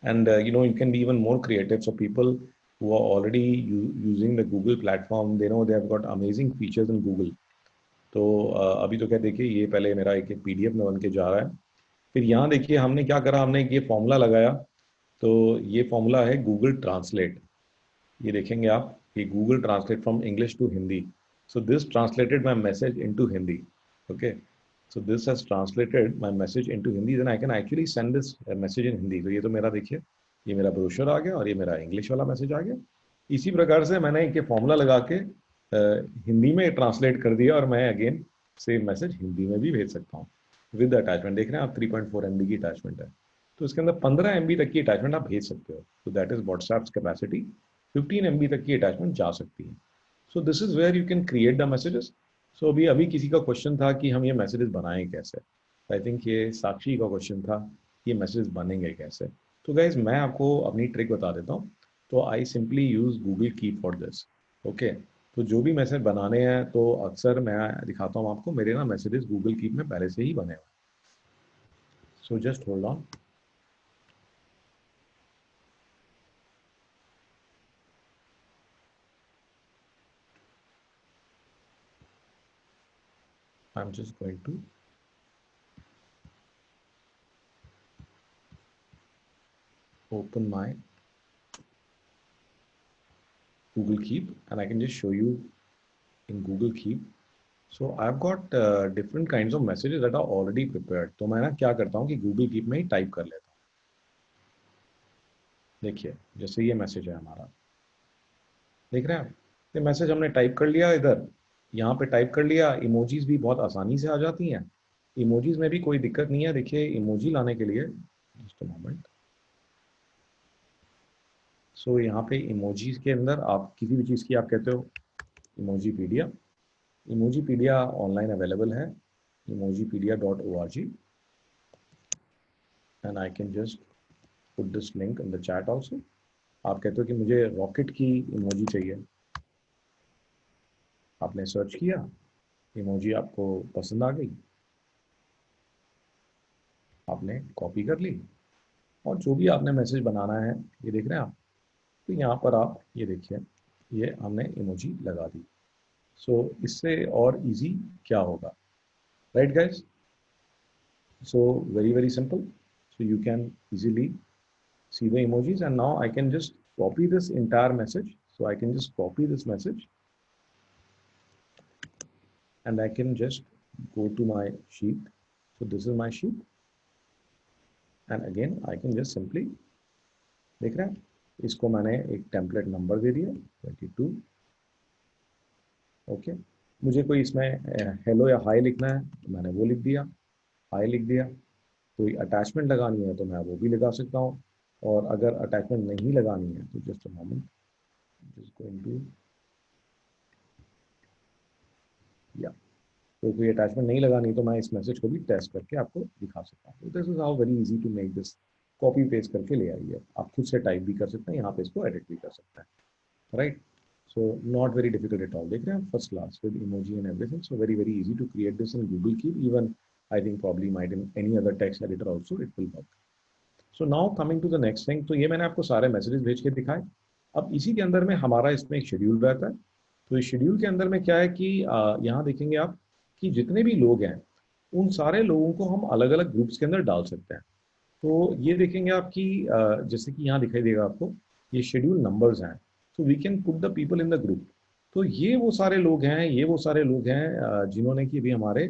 And you can be even more creative. So people who are already using the Google platform, they know they have got amazing features in Google. तो अभी तो क्या देखिए, ये पहले मेरा एक PDF में बन के जा रहा है. फिर यहाँ देखिए हमने क्या करा, हमने ये फॉर्मूला लगाया. तो ये फॉर्मूला है गूगल ट्रांसलेट. ये देखेंगे आप, ये Google translate from English to Hindi. So this translated my message into Hindi. Okay. So this has translated my message into Hindi. Then I can actually send this message in Hindi. तो ये तो मेरा देखिए, ये मेरा ब्रोशर आ गया और ये मेरा इंग्लिश वाला मैसेज आ गया. इसी प्रकार से मैंने एक फॉर्मूला लगा के हिंदी में ट्रांसलेट कर दिया और मैं अगेन सेम मैसेज हिंदी में भी भेज सकता हूँ विद अटैचमेंट. देख रहे हैं आप, 3.4 MB की अटैचमेंट है. तो इसके अंदर 15 MB तक की अटैचमेंट आप भेज सकते हो. तो that is WhatsApp's capacity. 15 MB तक की अटैचमेंट जा सकती है. So this is where you can create the messages. So अभी किसी का क्वेश्चन था कि हम ये मैसेजेस बनाएं कैसे. आई थिंक ये साक्षी का क्वेश्चन था, ये मैसेजेस बनेंगे कैसे. तो गाइज मैं आपको अपनी ट्रिक बता देता हूँ. तो I simply use Google keep for this. Okay, तो जो भी मैसेज बनाने हैं तो अक्सर मैं दिखाता हूँ आपको, मेरे ना मैसेजेस गूगल कीप में पहले से ही बने हुए. So just hold on. I'm just going to open my Google Keep and I can just show you in Google Keep. So I've got different kinds of messages that are already prepared. तो मैं ना क्या करता हूँ कि Google Keep में ही type कर लेता हूँ. देखिए जैसे ये मैसेज है हमारा, देख रहे हैं आप, ये मैसेज हमने टाइप कर लिया इधर, यहाँ पे टाइप कर लिया. इमोजीज भी बहुत आसानी से आ जाती हैं. इमोजीज में भी कोई दिक्कत नहीं है. देखिए इमोजी लाने के लिए जस्ट अ मोमेंट. सो यहाँ पे इमोजीज के अंदर आप किसी भी चीज़ की आप कहते हो इमोजीपीडिया. इमोजीपीडिया ऑनलाइन अवेलेबल है, emojipedia.org. And I can just put this link in the chat also. आप कहते हो कि मुझे रॉकेट की इमोजी चाहिए, आपने सर्च किया, इमोजी आपको पसंद आ गई, आपने कॉपी कर ली और जो भी आपने मैसेज बनाना है, ये देख रहे हैं आप, तो यहाँ पर आप ये देखिए, ये हमने इमोजी लगा दी. सो इससे और इजी क्या होगा, right guys. So very simple. So you can easily see the emojis and now I can just copy this entire message. So I can just copy this message and I can just go to my sheet. So this is my sheet and again I can just simply, देख रहे हैं, इसको मैंने एक template number दे दिया 22. Okay, मुझे कोई इसमें हेलो या हाई लिखना है तो मैंने वो लिख दिया, हाई लिख दिया. कोई अटैचमेंट लगानी है तो मैं वो भी लगा सकता हूँ. और अगर अटैचमेंट नहीं लगानी है तो just a moment, just going to, या तो कोई अटैचमेंट नहीं लगानी तो मैं इस मैसेज को भी टेस्ट करके आपको दिखा सकता हूँ। This is how very easy to make this, copy paste करके ले आइए, आप खुद से टाइप भी कर सकते हैं, यहाँ पे इसको एडिट भी कर सकते हैं, right. So not very difficult at all, देख रहे हैं first class with emoji and everything, so very very easy to create this in Google Keep, even I think probably might in any other text editor also it will work. So now coming to the next thing, तो ये मैंने आपको सारे messages भेज के दिखाए। अब इसी के अंदर में हमारा इसमें एक शेड्यूल रहता है। तो इस शेड्यूल के अंदर में क्या है कि यहाँ देखेंगे आप कि जितने भी लोग हैं उन सारे लोगों को हम अलग अलग ग्रुप्स के अंदर डाल सकते हैं। तो ये देखेंगे आप कि जैसे कि यहाँ दिखाई देगा आपको, ये शेड्यूल नंबर्स हैं, तो we can put the people in the group. तो ये वो सारे लोग हैं, ये वो सारे लोग हैं जिन्होंने कि अभी हमारे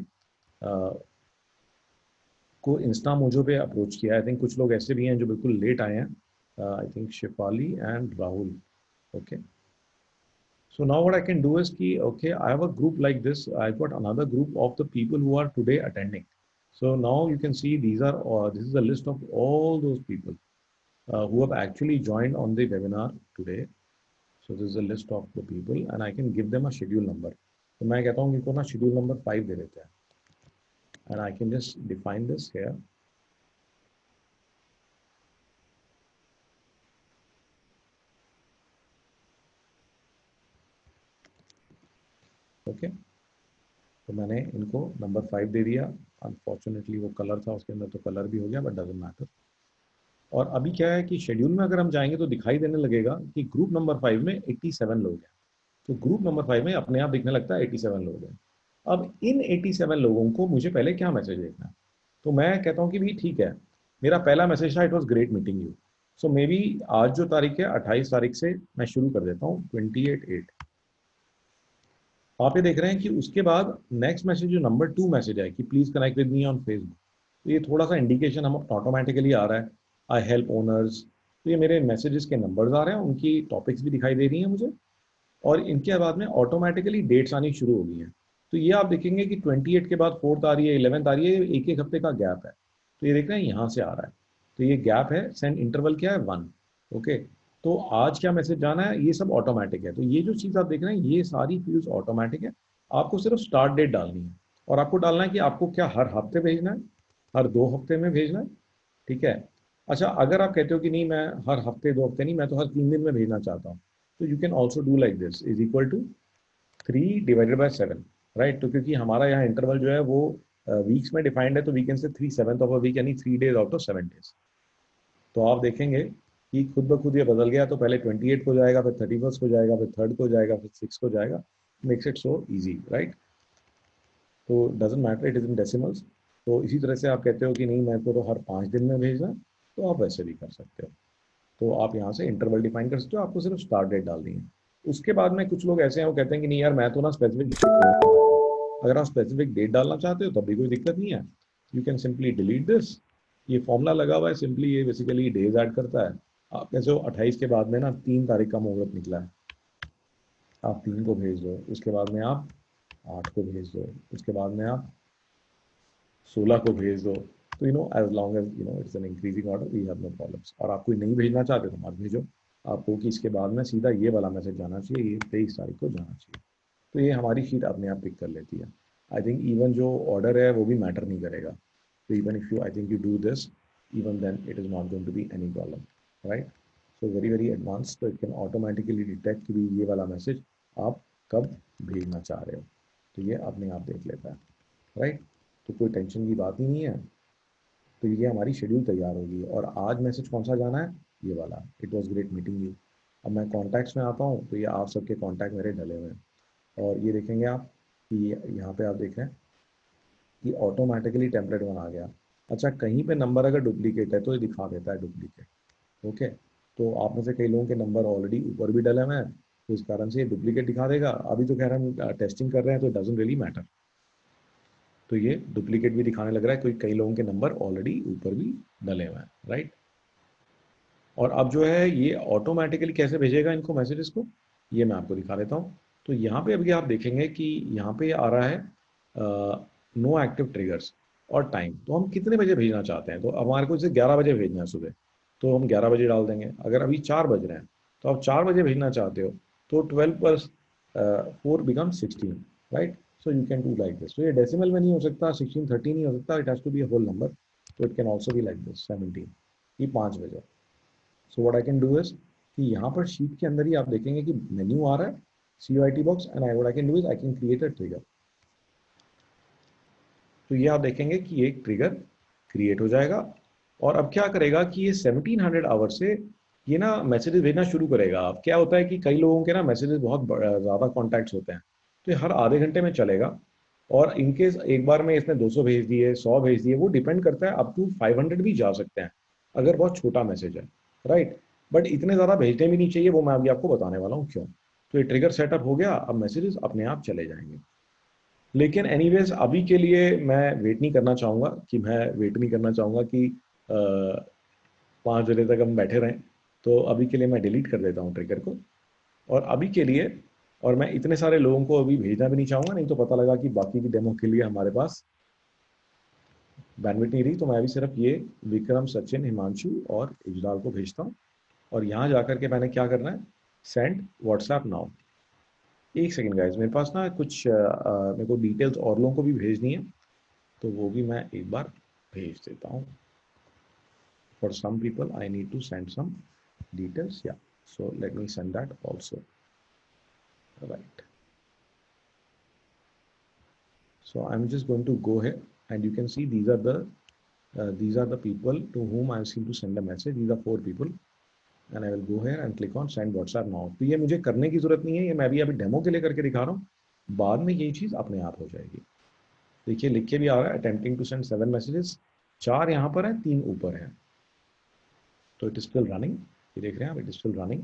को इंस्टा मोजो पे अप्रोच किया। आई थिंक कुछ लोग ऐसे भी हैं जो बिल्कुल लेट आए हैं, I think Shifali and Rahul, okay. So now what I can do is ki, okay, I have a group like this. I've got another group of the people who are today attending. So now you can see these are, this is a list of all those people who have actually joined on the webinar today. So this is a list of the people and I can give them a schedule number. So मैं कहता हूँ इनको ना schedule number 5 दे देते हैं, and I can just define this here. Okay. तो मैंने इनको नंबर 5 दे दिया। अनफॉर्चुनेटली वो कलर था उसके अंदर तो कलर भी हो गया, बट डजंट मैटर। और अभी क्या है कि शेड्यूल में अगर हम जाएंगे तो दिखाई देने लगेगा कि ग्रुप नंबर 5 में 87 लोग हैं। तो ग्रुप नंबर 5 में अपने आप दिखने लगता है 87 लोग हैं। अब इन 87 लोगों को मुझे पहले क्या मैसेज देखना है, तो मैं कहता हूँ कि भाई ठीक है, मेरा पहला मैसेज था it was great meeting you. So may be आज जो तारीख है 28 तारीख से मैं शुरू कर देता हूँ 28/8। आप ये देख रहे हैं कि उसके बाद नेक्स्ट मैसेज जो नंबर 2 मैसेज है कि please connect with me on Facebook, तो ये थोड़ा सा इंडिकेशन हम ऑटोमेटिकली आ रहा है, आई हेल्प ओनर्स। तो ये मेरे मैसेजेस के नंबर्स आ रहे हैं, उनकी टॉपिक्स भी दिखाई दे रही हैं मुझे, और इनके बाद में ऑटोमेटिकली डेट्स आनी शुरू हो गई हैं। तो ये आप देखेंगे कि 28 के बाद 4th आ रही है, 11th आ रही है, एक एक हफ्ते का गैप है। तो ये देख रहे हैं यहाँ से आ रहा है, तो ये गैप है, सेंड इंटरवल क्या है 1, ओके। तो आज क्या मैसेज जाना है ये सब ऑटोमेटिक है। तो ये जो चीज़ आप देख रहे हैं ये सारी फील्ड्स ऑटोमेटिक है, आपको सिर्फ स्टार्ट डेट डालनी है और आपको डालना है कि आपको क्या हर हफ्ते भेजना है, हर 2 हफ्ते में भेजना है, ठीक है। अच्छा, अगर आप कहते हो कि नहीं मैं हर हफ्ते 2 हफ्ते नहीं, मैं तो हर 3 दिन में भेजना चाहता हूँ, तो you can also do like this, is equal to 3/7, right. तो क्योंकि हमारा यहाँ इंटरवल जो है वो वीक्स में डिफाइंड है, तो we can say 3/7 of a week, यानी 3 days आउट ऑफ 7 days। तो आप देखेंगे कि खुद ब खुद ये बदल गया, तो पहले 28 को जाएगा, फिर 31 को जाएगा, फिर 3rd को जाएगा, फिर 6 को जाएगा। Makes it so easy, right. तो doesn't matter, it is in decimals. तो इसी तरह से आप कहते हो कि नहीं मैं तो हर 5 दिन में भेजना, तो आप वैसे भी कर सकते हो। तो आप यहाँ से इंटरवल डिफाइन कर सकते हो, आपको सिर्फ स्टार्ट डेट डालनी है। उसके बाद में कुछ लोग ऐसे हैं वो कहते हैं कि नहीं यार मैं तो ना स्पेसिफिक, अगर आप स्पेसिफिक डेट डालना चाहते हो तब भी कोई दिक्कत नहीं है, you can simply delete this. ये फॉर्मूला लगा हुआ है, सिंपली ये बेसिकली डेज ऐड करता है। आप कैसे हो 28 के बाद में ना 3 तारीख का मुहूर्त निकला है, आप 3 को भेज दो, उसके बाद में आप 8 को भेज दो, उसके बाद में आप 16 को भेज दो। तो as long as it's an increasing order, we have no problems. और आप कोई नहीं भेजना चाहते तो मत भेजो, आपको कि इसके बाद में सीधा ये वाला मैसेज जाना चाहिए, ये 23 तारीख को जाना चाहिए। तो ये हमारी शीट अपने आप पिक कर लेती है। आई थिंक इवन जो ऑर्डर है वो भी मैटर नहीं करेगा। तो even if you I think you do this, even then it is not going to be any problem, right. So very very advance, तो इट कैन ऑटोमेटिकली डिटेक्ट कि ये वाला मैसेज आप कब भेजना चाह रहे हो, तो ये अपने आप देख लेता है, राइट। तो कोई टेंशन की बात ही नहीं है। तो ये हमारी शेड्यूल तैयार होगी। और आज मैसेज कौन सा जाना है, ये वाला, it was great meeting you. अब मैं कॉन्टैक्ट्स में आता हूँ, तो ये आप सबके कॉन्टैक्ट मेरे डले हुए हैं, और ये देखेंगे आप कि यहाँ पे आप देख रहे हैं कि ऑटोमेटिकली टेम्पलेट 1 आ गया। अच्छा, कहीं पे नंबर अगर डुप्लीकेट है तो ये दिखा देता है डुप्लीकेट, ओके। तो आप में से कई लोगों के नंबर ऑलरेडी ऊपर भी डले हुए हैं, तो इस कारण से ये डुप्लीकेट दिखा देगा। अभी तो खैर हम टेस्टिंग कर रहे हैं, तो इट डजंट रियली मैटर। तो ये डुप्लीकेट भी दिखाने लग रहा है, क्योंकि कई लोगों के नंबर ऑलरेडी ऊपर भी डले हुए हैं, राइट। और अब जो है ये ऑटोमेटिकली कैसे भेजेगा इनको मैसेजेस को, ये मैं आपको दिखा देता हूँ। तो यहाँ पे अभी आप देखेंगे कि यहाँ पे आ रहा है नो एक्टिव ट्रिगर्स और टाइम। तो हम कितने बजे भेजना चाहते हैं, तो अब हमारे को इसे 11 बजे भेजना है सुबह। तो हम 11 बजे डाल देंगे। अगर अभी 4 बज रहे हैं तो आप 4 बजे भेजना चाहते हो तो 12 plus 4 become 16, right? So you can do like this. तो ये डेसिमल में नहीं हो सकता, 16 13 नहीं हो सकता, it has to be a whole number. तो it can also be like this 17, ये 5 बजे। So what I can do is कि यहाँ पर शीट के अंदर ही आप देखेंगे कि मेन्यू आ रहा है, CUIT box, and I what I can do is I can create a trigger. तो ये आप देखेंगे कि एक ट्रिगर क्रिएट हो जाएगा। और अब क्या करेगा कि ये 1700 आवर से ये ना मैसेजेस भेजना शुरू करेगा। अब क्या होता है कि कई लोगों के ना मैसेजेस बहुत ज़्यादा कॉन्टैक्ट्स होते हैं, तो ये हर आधे घंटे में चलेगा। और इनकेस एक बार में इसने 200 भेज दिए, 100 भेज दिए, वो डिपेंड करता है, अप टू 500 भी जा सकते हैं अगर बहुत छोटा मैसेज है, राइट? बट इतने ज़्यादा भेजने भी नहीं चाहिए, वो मैं अभी आपको बताने वाला हूँ क्यों। तो ये ट्रिगर सेटअप हो गया, अब मैसेजेस अपने आप चले जाएंगे। लेकिन एनीवेज अभी के लिए मैं वेट नहीं करना चाहूँगा कि 5 बजे तक हम बैठे रहें। तो अभी के लिए मैं डिलीट कर देता हूँ ट्रिगर को। और अभी के लिए, और मैं इतने सारे लोगों को अभी भेजना भी नहीं चाहूँगा, नहीं तो पता लगा कि बाकी की डेमो के लिए हमारे पास बैंडविड्थ नहीं रही। तो मैं अभी सिर्फ ये विक्रम, सचिन, हिमांशु और इजलाल को भेजता हूँ। और यहाँ जाकर के मैंने क्या करना है, सेंड व्हाट्सएप नाउ। एक सेकेंड गाइज, मेरे पास ना कुछ मेरे को डिटेल्स और लोगों को भी भेजनी है, तो वो भी मैं एक बार भेज देता हूँ। For some people, I need to send some details. Yeah, so let me send that also. Right. So I'm just going to go here, and you can see these are the people to whom I seem to send a message. These are 4 people, and I will go here and click on send WhatsApp now. तो ये मुझे करने की जरूरत नहीं है, ये मैं भी अभी डेमो के लिए करके दिखा रहा हूँ। बाद में ये चीज़ अपने आप हो जाएगी। देखिए लिख के भी आ रहा है, अटेम्प्टिंग टू सेंड 7 मैसेजेस। 4 यहाँ पर हैं, 3 ऊपर हैं। तो इट इज स्टिल रनिंग, ये देख रहे हैं आप, it is still running.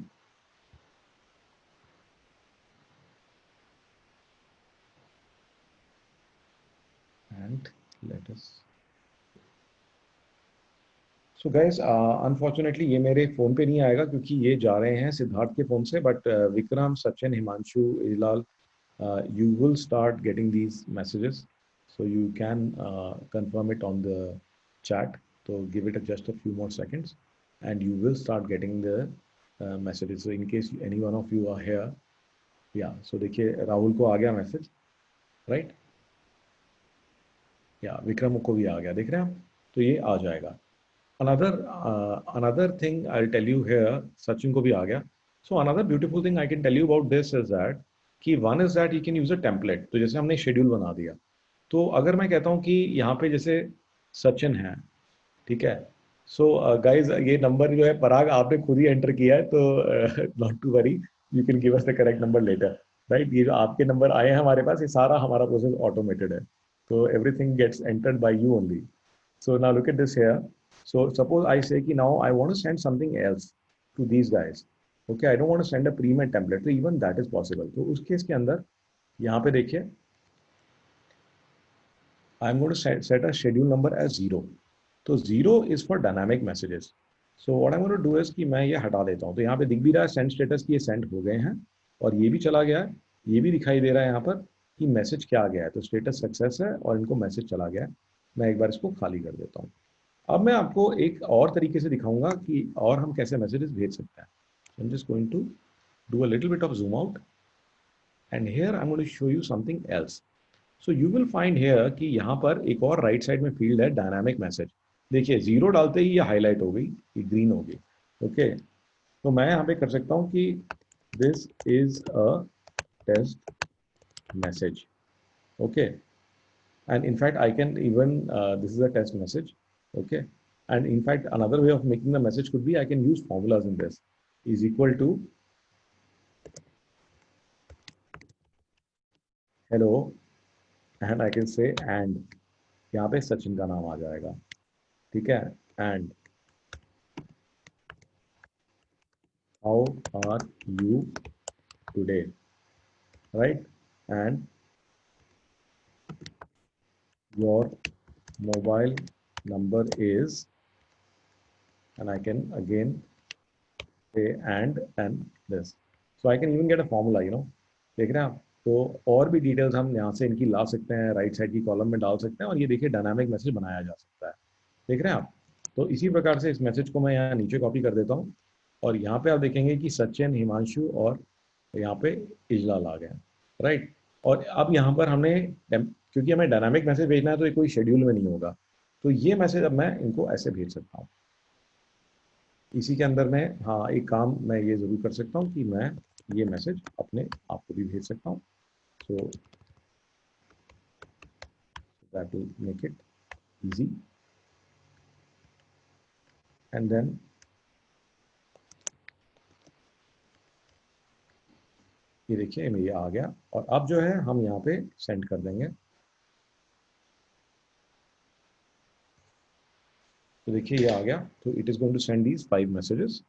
And let us, so guys unfortunately ये मेरे फ़ोन पे नहीं आएगा क्योंकि ये जा रहे हैं सिद्धार्थ के फ़ोन से। But Vikram, Sachin, Himanshu, Ijlal, you will start getting these messages, so you can confirm it on the chat. So give it just a few more seconds and you will start getting the messages. So in case any one of you are here, yeah, so देखिए राहुल को आ गया message, right? या विक्रम को भी आ गया, देख रहे हैं आप? तो ये आ जाएगा। another thing I'll tell you here, Sachin को भी आ गया। So another beautiful thing I can tell you about this is that कि one is that you can use a template। तो जैसे हमने शेड्यूल बना दिया, तो अगर मैं कहता हूँ कि यहाँ पे जैसे सचिन है, ठीक है? सो गाइज ये नंबर जो है पराग आपने खुद ही एंटर किया है, तो not to worry, you can give us the correct number letter, right? ये जो आपके नंबर आए हैं हमारे पास, ये सारा हमारा प्रोसेस ऑटोमेटेड है, तो everything gets entered by you only. So now look at this here. So suppose I say कि now I want to send something else to these guys. Okay, I don't want to send a pre-made template. So even that is possible. तो उस case के अंदर यहाँ पे देखिए, I'm going to set a schedule number as 0. तो 0 is for dynamic messages. So what I'm going to do is कि मैं ये हटा देता हूँ। तो यहाँ पे दिख भी रहा है send status कि ये send हो गए हैं, और ये भी चला गया है, ये भी दिखाई दे रहा है यहाँ पर कि मैसेज क्या आ गया है। तो स्टेटस सक्सेस है और इनको मैसेज चला गया है। मैं एक बार इसको खाली कर देता हूँ। अब मैं आपको एक और तरीके से दिखाऊंगा कि और हम कैसे मैसेजेस भेज सकते हैं। I am just going to do a little bit of zoom out and here I am going to show you something else. So you will find here कि यहाँ पर एक और राइट साइड में फील्ड है डायनामिक मैसेज। देखिए 0 डालते ही ये हाईलाइट हो गई, ये ग्रीन हो गई। ओके, तो मैं यहाँ पे कर सकता हूँ कि this is a test message. Okay, and in fact I can even this is a test message. Okay, and in fact another way of making the message could be I can use formulas in this, is equal to hello, and I can say and यहाँ पे सचिन का नाम आ जाएगा, ठीक है? and how are you today, right? and your mobile number is, and I can again say and this, so I can even get a formula, you know। देख रहे हैं आप? तो और भी डिटेल्स हम यहाँ से इनकी ला सकते हैं, राइट साइड की कॉलम में डाल सकते हैं, और ये देखिए डायनामिक मैसेज बनाया जा सकता है। देख रहे हैं आप? तो इसी प्रकार से इस मैसेज को मैं यहाँ नीचे कॉपी कर देता हूँ और यहाँ पे आप देखेंगे कि सचिन, हिमांशु और यहाँ पे इजलाल आ गए, राइट। और अब यहाँ पर हमने क्योंकि हमें डायनामिक मैसेज भेजना है तो ये कोई शेड्यूल में नहीं होगा, तो ये मैसेज अब मैं इनको ऐसे भेज सकता हूँ। इसी के अंदर मैं, हाँ, एक काम मैं ये जरूर कर सकता हूँ कि मैं ये मैसेज अपने आप को भी भेज सकता हूँ। So that will make it easy and then ये देखिए ये आ गया और अब जो है हम यहाँ पे सेंड कर देंगे। तो देखिए ये आ गया, तो it is going to send these 5 messages.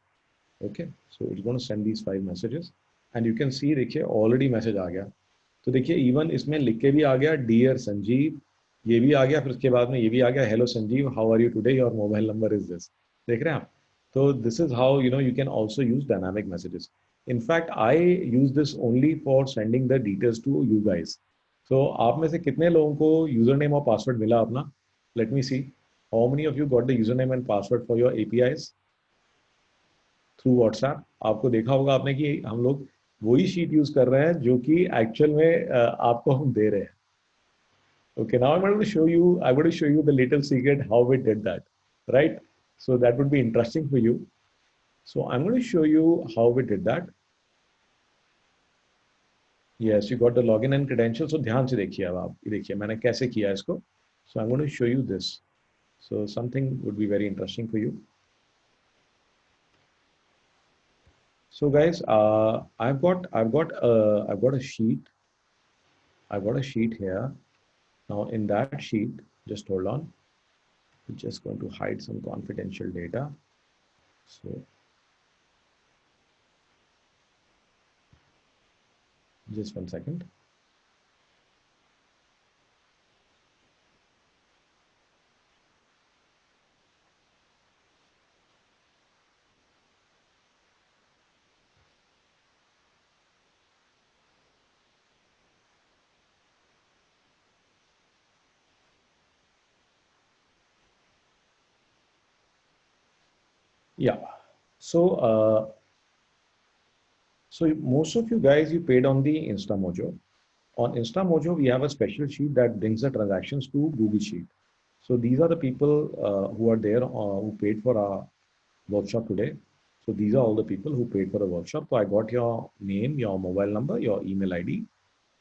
Okay, so it's going to send these 5 messages and you can see, देखिए ऑलरेडी मैसेज आ गया। तो देखिए इवन इसमें लिख के भी आ गया डियर संजीव, ये भी आ गया, फिर उसके बाद में ये भी आ गया hello Sanjeev, how are you today, your mobile number is this. देख रहे हैं आप। तो this is how you can also use dynamic messages. In fact, I use this only for sending the details to you guys. So आप में से कितने लोगों को यूजर नेम और पासवर्ड मिला अपना? Let me see. How many of you got the username and password for your APIs through WhatsApp? आपको देखा होगा आपने कि हम लोग वही शीट यूज कर रहे हैं जो कि एक्चुअल में आपको हम दे रहे हैं। Okay, now I'm going to show you. I'm going to show you the little secret how we did that, right? So that would be interesting for you. So I'm going to show you how we did that. Yes, you got the login and credentials. So ध्यान से देखिए, अब आप देखिए मैंने कैसे किया इसको. So I'm going to show you this. So something would be very interesting for you. So guys, I've got a sheet. I've got a sheet here. Now in that sheet, just hold on. I'm just going to hide some confidential data. So just 1 second. Yeah. So most of you guys, you paid on the InstaMojo. On InstaMojo, we have a special sheet that brings the transactions to Google Sheet. So these are the people who are there who paid for our workshop today. So these are all the people who paid for the workshop. So I got your name, your mobile number, your email ID,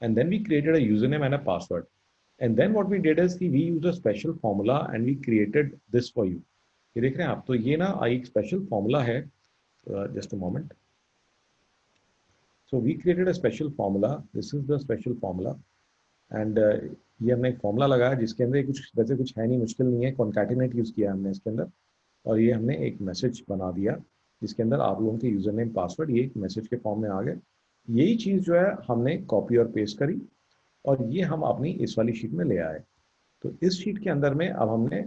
and then we created a username and a password. And then what we did is we used a special formula and we created this for you. ये देख रहे हैं आप, तो ये ना एक special formula है. Just a moment. So we created a special formula. This is the special formula. And ये हमने एक फॉर्मूला लगाया जिसके अंदर कुछ वैसे कुछ है नहीं, मुश्किल नहीं है. कॉन्कैटिनेट यूज किया हमने इसके अंदर और ये हमने एक मैसेज बना दिया जिसके अंदर आप लोगों के यूजर नेम पासवर्ड ये एक मैसेज के फॉर्म में आ गए. यही चीज़ जो है हमने कॉपी और पेस्ट करी और ये हम अपनी इस वाली शीट में ले आए. तो इस शीट के अंदर में अब हमने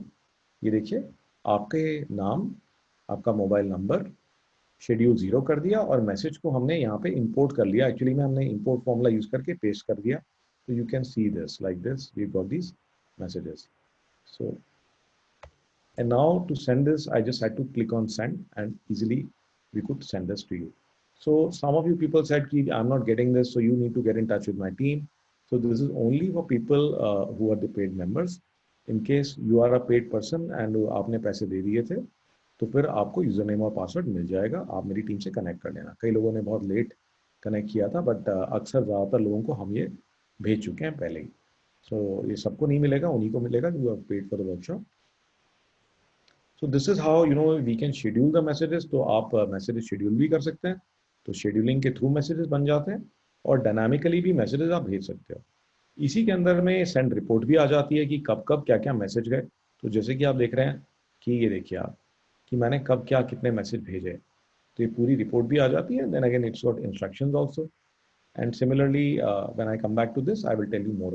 ये देखिए आपके नाम, आपका मोबाइल नंबर, शेड्यूल 0 कर दिया और मैसेज को हमने यहाँ पे इंपोर्ट कर लिया. एक्चुअली में हमने इंपोर्ट फॉर्मूला यूज करके पेस्ट कर दिया. तो you can see this like this, we got these messages. So and now to send this I just had to click on send and easily we could send this to you. So some of you people said ki I'm not getting this, so you need to get in touch with my team. So this is only for people who are the paid members. In case you are a paid person and आपने पैसे दे दिए थे तो फिर आपको user name और password मिल जाएगा. आप मेरी टीम से कनेक्ट कर लेना. कई लोगों ने बहुत लेट कनेक्ट किया था बट अक्सर ज़्यादातर लोगों को हम ये भेज चुके हैं पहले ही. सो ये सबको नहीं मिलेगा, उन्हीं को मिलेगा जो have paid for the workshop. So this is how we can schedule the messages. तो आप मैसेजेस शेड्यूल भी कर सकते हैं. तो शेड्यूलिंग के थ्रू मैसेजेस बन जाते हैं और डायनामिकली भी मैसेजेस आप भेज सकते हो. इसी के अंदर में सेंड रिपोर्ट भी आ जाती है कि कब कब क्या क्या मैसेज गए. तो जैसे कि आप देख रहे हैं कि ये देखिए आप कि मैंने कब क्या कितने मैसेज भेजे, तो ये पूरी रिपोर्ट भी आ जाती है. Then again it's got instructions also. And similarly when I come back to this I will tell you more.